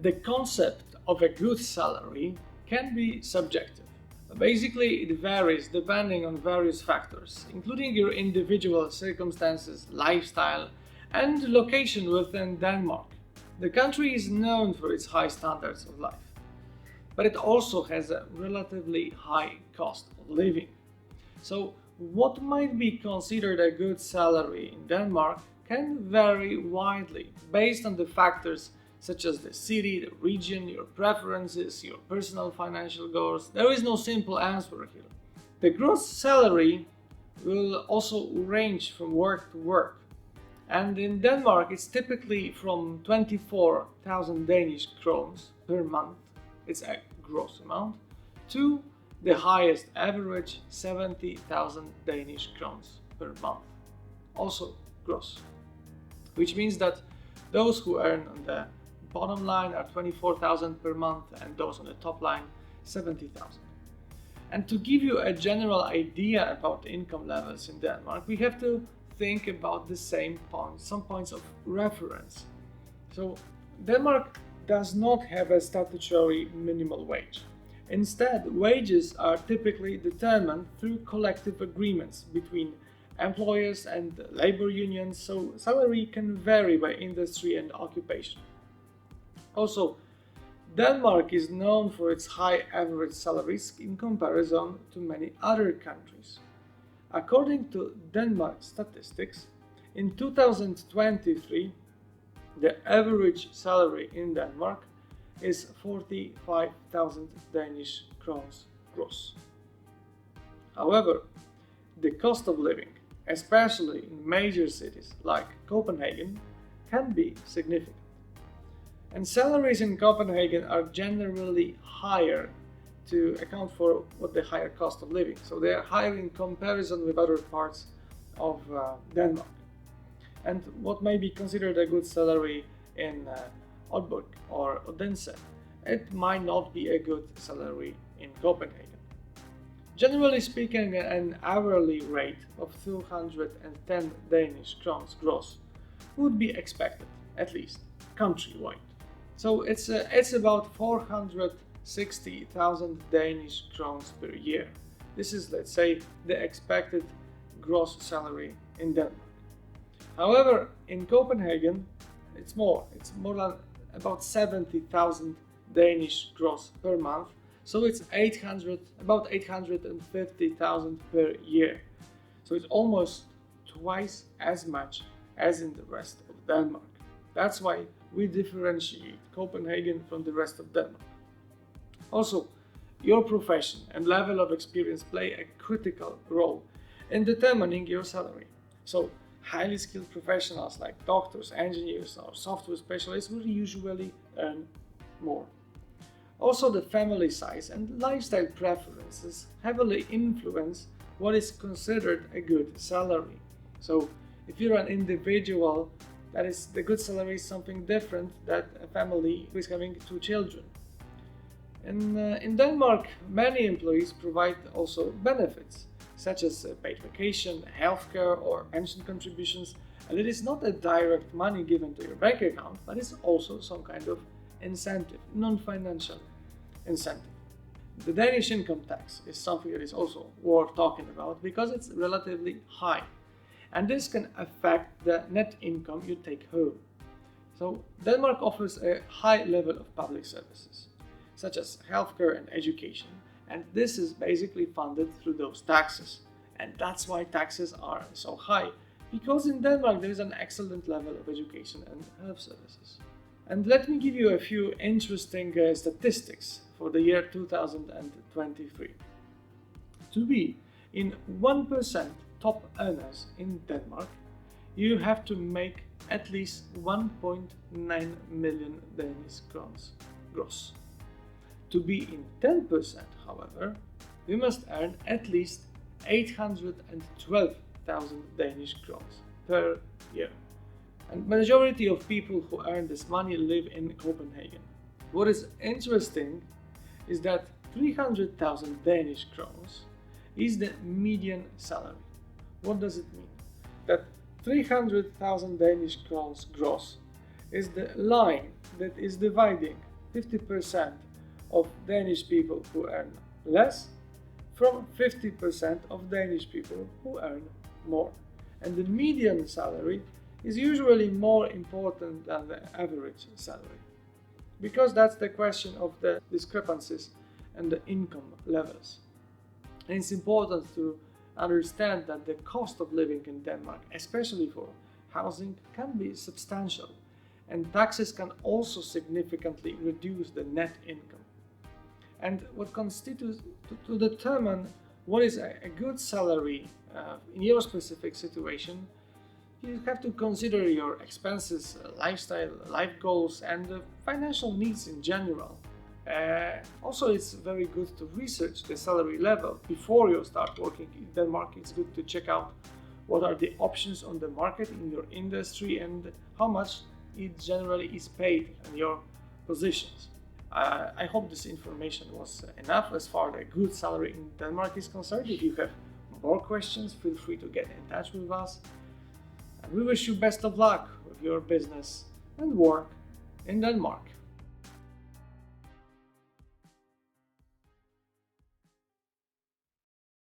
The concept of a good salary can be subjective. Basically, it varies depending on various factors, including your individual circumstances, lifestyle, and location within Denmark. The country is known for its high standards of life, but it also has a relatively high cost of living. So, what might be considered a good salary in Denmark can vary widely based on the factors such as the city, the region, your preferences, your personal financial goals. There is no simple answer here. The gross salary will also range from work to work. And in Denmark, it's typically from 24,000 Danish krones per month, it's a gross amount, to the highest average 70,000 Danish krones per month, also gross. Which means that those who earn on the bottom line are 24,000 per month and those on the top line 70,000. And to give you a general idea about income levels in Denmark, we have to think about the same points, some points of reference. So Denmark does not have a statutory minimum wage. Instead, wages are typically determined through collective agreements between employers and labor unions, so salary can vary by industry and occupation. Also, Denmark is known for its high average salaries in comparison to many other countries. According to Denmark statistics, in 2023, the average salary in Denmark is 45,000 Danish crowns gross. However, the cost of living, especially in major cities like Copenhagen, can be significant. And salaries in Copenhagen are generally higher to account for what the higher cost of living. So they are higher in comparison with other parts of Denmark. And what may be considered a good salary in Aalborg or Odense, it might not be a good salary in Copenhagen. Generally speaking, an hourly rate of 210 Danish crowns gross would be expected, at least countrywide. So it's about 460,000 Danish crowns per year. This is, let's say, the expected gross salary in Denmark. However, in Copenhagen, it's more than about 70,000 Danish gross per month. So it's about 850,000 per year. So it's almost twice as much as in the rest of Denmark. That's why we differentiate Copenhagen from the rest of Denmark. Also, your profession and level of experience play a critical role in determining your salary. So, highly skilled professionals like doctors, engineers, or software specialists will usually earn more. Also, the family size and lifestyle preferences heavily influence what is considered a good salary. So, if you're an individual, that is, the good salary is something different than a family who is having 2 children. In Denmark, many employees provide also benefits, such as paid vacation, healthcare, or pension contributions. And it is not a direct money given to your bank account, but it's also some kind of incentive, non-financial incentive. The Danish income tax is something that is also worth talking about because it's relatively high. And this can affect the net income you take home. So Denmark offers a high level of public services, such as healthcare and education, and this is basically funded through those taxes. And that's why taxes are so high, because in Denmark there is an excellent level of education and health services. And let me give you a few interesting statistics for the year 2023. To be in 1% top earners in Denmark, you have to make at least 1.9 million Danish crowns gross. To be in 10%, however, you must earn at least 812,000 Danish crowns per year. And majority of people who earn this money live in Copenhagen. What is interesting is that 300,000 Danish crowns is the median salary. What does it mean? That 300,000 Danish crowns gross is the line that is dividing 50% of Danish people who earn less from 50% of Danish people who earn more. And the median salary is usually more important than the average salary, because that's the question of the discrepancies and the income levels. And it's important to understand that the cost of living in Denmark, especially for housing, can be substantial, and taxes can also significantly reduce the net income. And what constitutes to determine what is a good salary in your specific situation, you have to consider your expenses, lifestyle, life goals, and financial needs in general. Also, it's very good to research the salary level before you start working in Denmark. It's good to check out what are the options on the market in your industry and how much it generally is paid in your positions. I hope this information was enough as far as a good salary in Denmark is concerned. If you have more questions, feel free to get in touch with us. And we wish you best of luck with your business and work in Denmark.